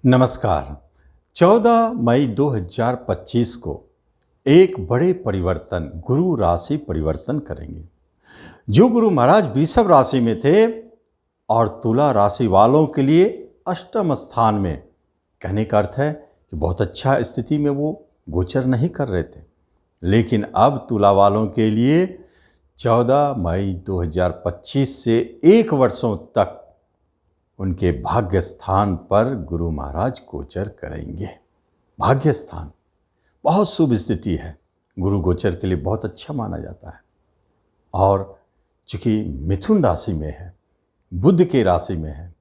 नमस्कार। 14 मई 2025 को एक बड़े परिवर्तन गुरु राशि परिवर्तन करेंगे। जो गुरु महाराज वृषभ राशि में थे और तुला राशि वालों के लिए अष्टम स्थान में, कहने का अर्थ है कि बहुत अच्छा स्थिति में वो गोचर नहीं कर रहे थे, लेकिन अब तुला वालों के लिए 14 मई 2025 से 1 वर्षों तक उनके भाग्य स्थान पर गुरु महाराज गोचर करेंगे। भाग्य स्थान बहुत शुभ स्थिति है, गुरु गोचर के लिए बहुत अच्छा माना जाता है। और चूंकि मिथुन राशि में है, बुध के राशि में है,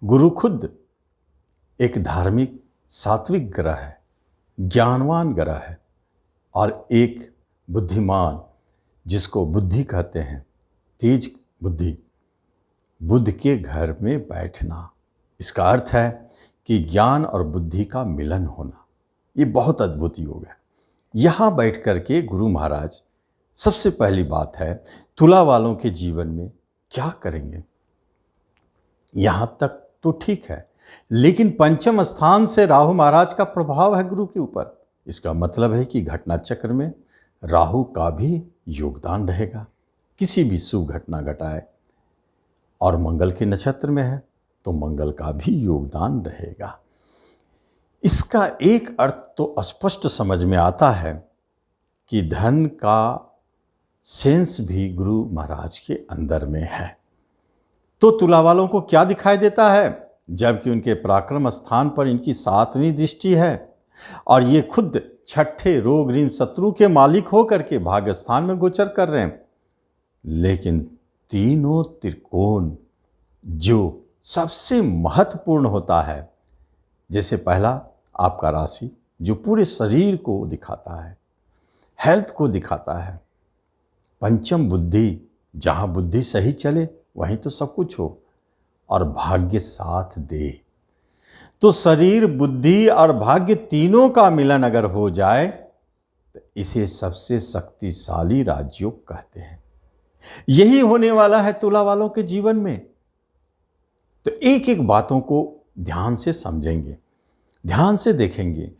गुरु खुद एक धार्मिक सात्विक ग्रह है, ज्ञानवान ग्रह है और एक बुद्धिमान, जिसको बुद्धि कहते हैं, तेज बुद्धि, बुध के घर में बैठना, इसका अर्थ है कि ज्ञान और बुद्धि का मिलन होना। ये बहुत अद्भुत योग है। यहाँ बैठ कर के गुरु महाराज सबसे पहली बात है तुला वालों के जीवन में क्या करेंगे। यहाँ तक तो ठीक है, लेकिन पंचम स्थान से राहु महाराज का प्रभाव है गुरु के ऊपर। इसका मतलब है कि घटना चक्र में राहु का भी योगदान रहेगा, किसी भी शुभ घटना घटाए। और मंगल के नक्षत्र में है तो मंगल का भी योगदान रहेगा। इसका एक अर्थ तो स्पष्ट समझ में आता है कि धन का सेंस भी गुरु महाराज के अंदर में है। तो तुला वालों को क्या दिखाई देता है, जबकि उनके पराक्रम स्थान पर इनकी 7वीं दृष्टि है और ये खुद छठे रोग ऋण शत्रु के मालिक होकर के भाग्य स्थान में गोचर कर रहे हैं। लेकिन तीनों त्रिकोण जो सबसे महत्वपूर्ण होता है, जैसे पहला आपका राशि जो पूरे शरीर को दिखाता है, हेल्थ को दिखाता है। पंचम बुद्धि, जहाँ बुद्धि सही चले वहीं तो सब कुछ हो, और भाग्य साथ दे। तो शरीर, बुद्धि और भाग्य तीनों का मिलन अगर हो जाए तो इसे सबसे शक्तिशाली राजयोग कहते हैं। यही होने वाला है तुला वालों के जीवन में। तो एक एक बातों को ध्यान से समझेंगे, ध्यान से देखेंगे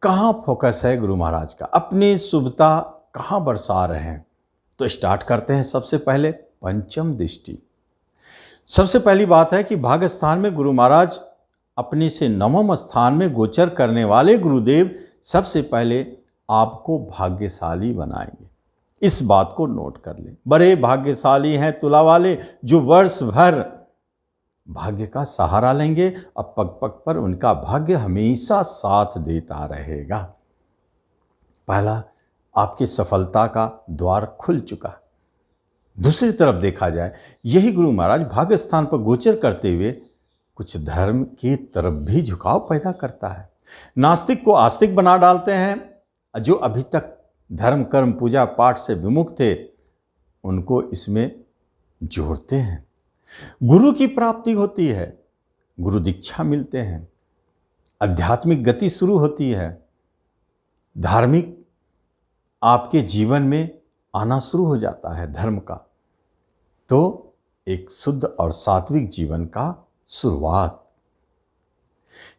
कहाँ फोकस है गुरु महाराज का, अपनी शुभता कहाँ बरसा रहे हैं। तो स्टार्ट करते हैं सबसे पहले पंचम दृष्टि। सबसे पहली बात है कि भाग्य स्थान में गुरु महाराज अपने से 9वें स्थान में गोचर करने वाले गुरुदेव सबसे पहले आपको भाग्यशाली बनाएंगे। इस बात को नोट कर लें। बड़े भाग्यशाली हैं तुला वाले, जो वर्ष भर भाग्य का सहारा लेंगे और पग पग पर उनका भाग्य हमेशा साथ देता रहेगा। पहला, आपकी सफलता का द्वार खुल चुका। दूसरी तरफ देखा जाए, यही गुरु महाराज भाग्य स्थान पर गोचर करते हुए कुछ धर्म की तरफ भी झुकाव पैदा करता है। नास्तिक को आस्तिक बना डालते हैं। जो अभी तक धर्म कर्म पूजा पाठ से विमुख थे, उनको इसमें जोड़ते हैं। गुरु की प्राप्ति होती है, गुरु दीक्षा मिलते हैं, आध्यात्मिक गति शुरू होती है, धार्मिक आपके जीवन में आना शुरू हो जाता है धर्म का। तो एक शुद्ध और सात्विक जीवन का शुरुआत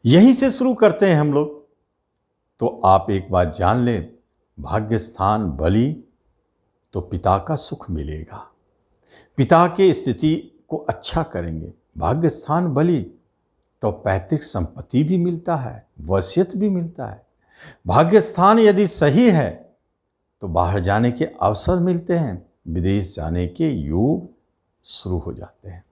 यहीं से शुरू करते हैं हम लोग। तो आप एक बात जान लें, भाग्य स्थान बली तो पिता का सुख मिलेगा, पिता की स्थिति को अच्छा करेंगे। भाग्य स्थान बली तो पैतृक संपत्ति भी मिलता है, वसीयत भी मिलता है। भाग्य स्थान यदि सही है तो बाहर जाने के अवसर मिलते हैं, विदेश जाने के योग शुरू हो जाते हैं।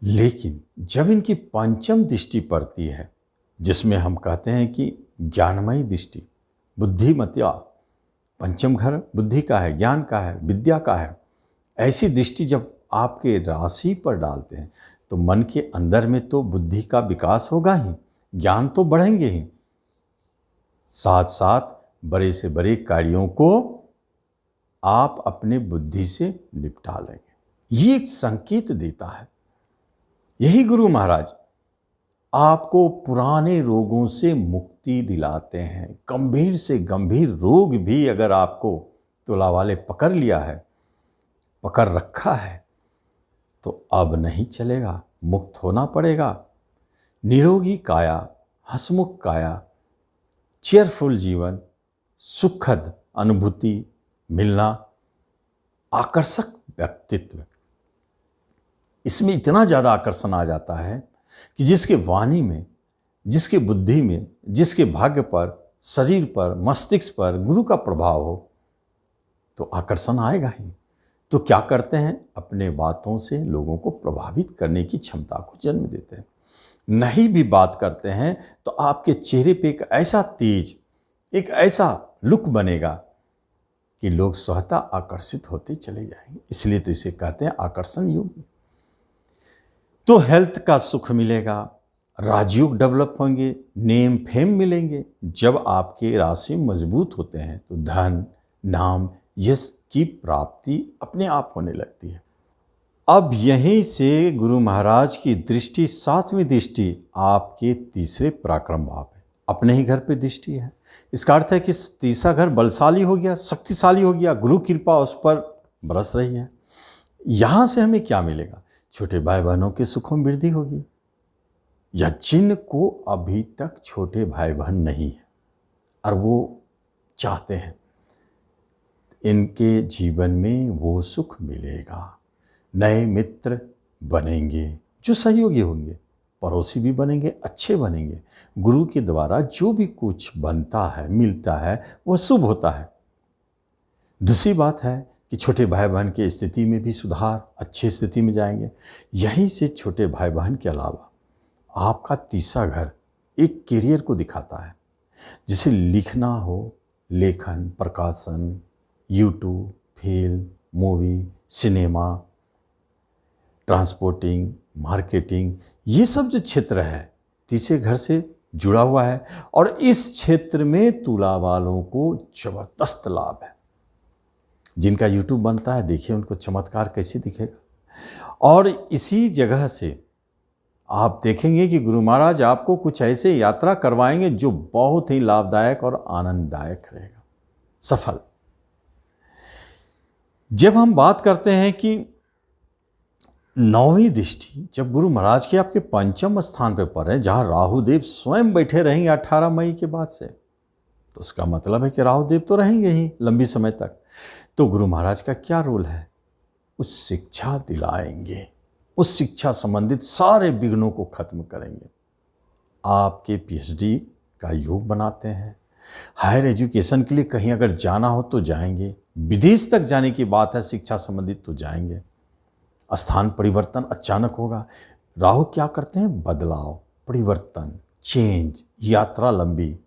लेकिन जब इनकी पंचम दृष्टि पड़ती है, जिसमें हम कहते हैं कि ज्ञानमयी दृष्टि, बुद्धिमत्या, पंचम घर बुद्धि का है, ज्ञान का है, विद्या का है, ऐसी दृष्टि जब आपके राशि पर डालते हैं तो मन के अंदर में तो बुद्धि का विकास होगा ही, ज्ञान तो बढ़ेंगे ही, साथ साथ बड़े से बड़े कार्यों को आप अपने बुद्धि से निपटा लेंगे। ये एक संकेत देता है। यही गुरु महाराज आपको पुराने रोगों से मुक्ति दिलाते हैं। गंभीर से गंभीर रोग भी अगर आपको तुला वाले पकड़ लिया है, पकड़ रखा है, तो अब नहीं चलेगा, मुक्त होना पड़ेगा। निरोगी काया, हंसमुख काया, चेयरफुल जीवन, सुखद अनुभूति मिलना, आकर्षक व्यक्तित्व, इसमें इतना ज़्यादा आकर्षण आ जाता है कि जिसके वाणी में, जिसके बुद्धि में, जिसके भाग्य पर, शरीर पर, मस्तिष्क पर गुरु का प्रभाव हो तो आकर्षण आएगा ही। तो क्या करते हैं, अपने बातों से लोगों को प्रभावित करने की क्षमता को जन्म देते हैं। नहीं भी बात करते हैं तो आपके चेहरे पे एक ऐसा तेज, एक ऐसा लुक बनेगा कि लोग स्वतः आकर्षित होते चले जाएंगे। इसलिए तो इसे कहते हैं आकर्षण योग। तो हेल्थ का सुख मिलेगा, राजयोग डेवलप होंगे, नेम फेम मिलेंगे। जब आपके राशि मजबूत होते हैं तो धन, नाम, यश की प्राप्ति अपने आप होने लगती है। अब यहीं से गुरु महाराज की दृष्टि, 7वीं दृष्टि आपके तीसरे पराक्रम भाव है, अपने ही घर पे दृष्टि है। इसका अर्थ है कि तीसरा घर बलशाली हो गया, शक्तिशाली हो गया, गुरु कृपा उस पर बरस रही है। यहाँ से हमें क्या मिलेगा, छोटे भाई बहनों के सुखों में वृद्धि होगी, या जिनको अभी तक छोटे भाई बहन नहीं है और वो चाहते हैं, इनके जीवन में वो सुख मिलेगा। नए मित्र बनेंगे जो सहयोगी होंगे, पड़ोसी भी बनेंगे, अच्छे बनेंगे। गुरु के द्वारा जो भी कुछ बनता है, मिलता है, वह शुभ होता है। दूसरी बात है कि छोटे भाई बहन की स्थिति में भी सुधार, अच्छी स्थिति में जाएंगे। यहीं से छोटे भाई बहन के अलावा आपका तीसरा घर एक करियर को दिखाता है, जिसे लिखना हो, लेखन, प्रकाशन, YouTube, film, movie, cinema, transporting, marketing, ये सब जो क्षेत्र है तीसरे घर से जुड़ा हुआ है। और इस क्षेत्र में तुला वालों को जबरदस्त लाभ है। जिनका यूट्यूब बनता है, देखिए उनको चमत्कार कैसे दिखेगा। और इसी जगह से आप देखेंगे कि गुरु महाराज आपको कुछ ऐसे यात्रा करवाएंगे जो बहुत ही लाभदायक और आनंददायक रहेगा, सफल। जब हम बात करते हैं कि 9वीं दृष्टि जब गुरु महाराज के आपके पंचम स्थान पर पड़े, जहां राहुदेव स्वयं बैठे रहेंगे 18 मई के बाद से, तो उसका मतलब है कि राहुदेव तो रहेंगे ही लंबी समय तक। तो गुरु महाराज का क्या रोल है, उस शिक्षा दिलाएंगे, उस शिक्षा संबंधित सारे विघ्नों को खत्म करेंगे। आपके पीएचडी का योग बनाते हैं। हायर एजुकेशन के लिए कहीं अगर जाना हो तो जाएंगे, विदेश तक जाने की बात है शिक्षा संबंधित तो जाएंगे। स्थान परिवर्तन अचानक होगा। राहु क्या करते हैं, बदलाव, परिवर्तन, चेंज, यात्रा लंबी,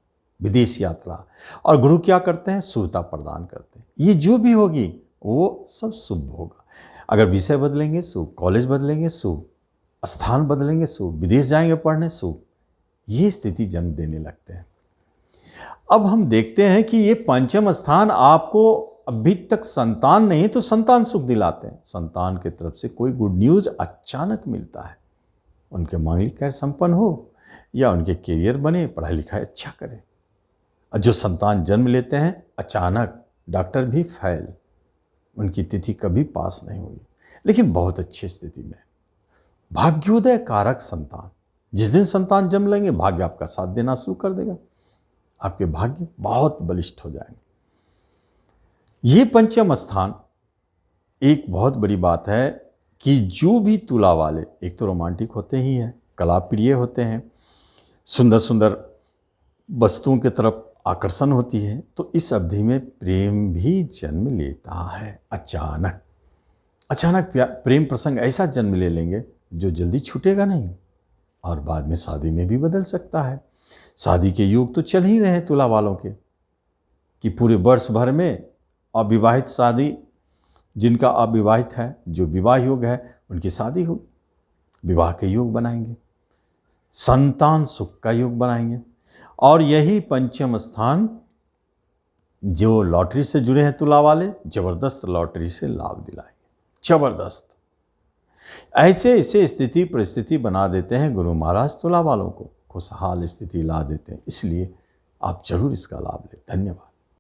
विदेश यात्रा। और गुरु क्या करते हैं, शुभता प्रदान करते हैं। ये जो भी होगी वो सब शुभ होगा। अगर विषय बदलेंगे शुभ, कॉलेज बदलेंगे शुभ, स्थान बदलेंगे शुभ, विदेश जाएंगे पढ़ने शुभ, ये स्थिति जन्म देने लगते हैं। अब हम देखते हैं कि ये पंचम स्थान आपको अभी तक संतान नहीं तो संतान सुख दिलाते हैं। संतान की तरफ से कोई गुड न्यूज़ अचानक मिलता है, उनके मांगलिक कार्य संपन्न हो या उनके करियर बने, पढ़ाई लिखाई अच्छा करें। और जो संतान जन्म लेते हैं अचानक, डॉक्टर भी फेल, उनकी तिथि कभी पास नहीं हुई, लेकिन बहुत अच्छी स्थिति में। भाग्योदय कारक संतान, जिस दिन संतान जन्म लेंगे भाग्य आपका साथ देना शुरू कर देगा, आपके भाग्य बहुत बलिष्ठ हो जाएंगे। ये पंचम स्थान एक बहुत बड़ी बात है कि जो भी तुला वाले, एक तो रोमांटिक होते ही हैं, कला प्रिय होते हैं, सुंदर सुंदर वस्तुओं की तरफ आकर्षण होती है, तो इस अवधि में प्रेम भी जन्म लेता है। अचानक प्रेम प्रसंग ऐसा जन्म ले लेंगे जो जल्दी छूटेगा नहीं और बाद में शादी में भी बदल सकता है। शादी के योग तो चल ही रहे हैं तुला वालों के, कि पूरे वर्ष भर में अविवाहित शादी, जिनका अविवाहित है, जो विवाह योग है उनकी शादी होगी, विवाह के योग बनाएंगे, संतान सुख का योग बनाएंगे। और यही पंचम स्थान जो लॉटरी से जुड़े हैं तुला वाले, जबरदस्त लॉटरी से लाभ दिलाएंगे, जबरदस्त। ऐसे ऐसे स्थिति परिस्थिति बना देते हैं गुरु महाराज, तुला वालों को खुशहाल स्थिति ला देते हैं। इसलिए आप जरूर इसका लाभ लें। धन्यवाद।